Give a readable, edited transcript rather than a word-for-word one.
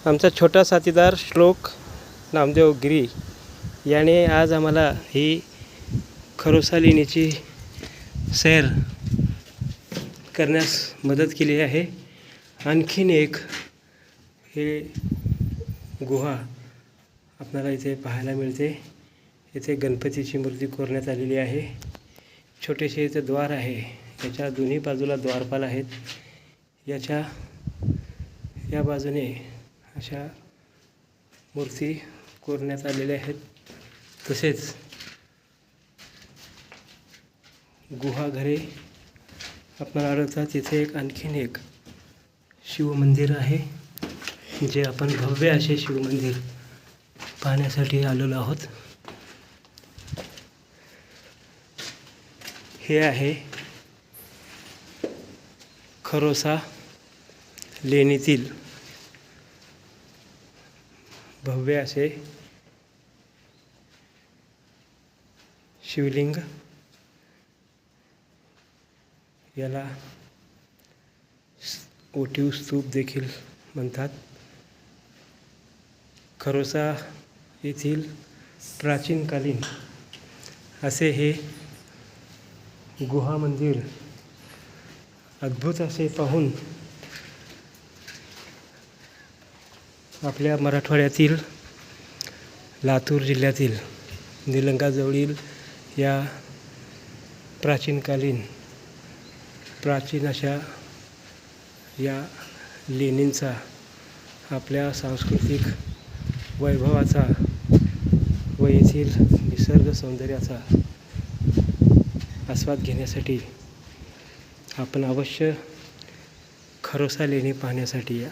आमचा छोटा साथीदार श्लोक नामदेव गिरी याने आज आम्हाला ही खरोसा लेणीची सैर करण्यास मदत केली आहे। आणखीन एक हे गुहा आपल्याला इथे पाहायला मिळते। इथे गणपतीची मूर्ती कोरण्यात आलेली आहे। छोटेसे इथे द्वार आहे, याच्या दोन्ही बाजूला द्वारपाल आहेत। या बाजूने अशा मूर्ती कोरण्यात आलेल्या आहेत। तसेच गुहाघरे आपल्याला आढळतात। तिथे आणखीन एक शिवमंदिर आहे, जे आपण भव्य असे शिवमंदिर पाहण्यासाठी आलेलो आहोत। हे आहे खरोसा लेणीतील भव्य असे शिवलिंग। याला ओटीव स्तूप देखील म्हणतात। खरोसा येथील प्राचीनकालीन असे हे गुहा मंदिर अद्भुत असे पाहून आपल्या मराठवाड्यातील लातूर जिल्ह्यातील निलंगाजवळील या प्राचीन अशा या लेणींचा आपल्या सांस्कृतिक वैभवाचा व येथील निसर्ग सौंदर्याचा आस्वाद घेण्यासाठी आपण अवश्य खरोसा लेणी पाहण्यासाठी या।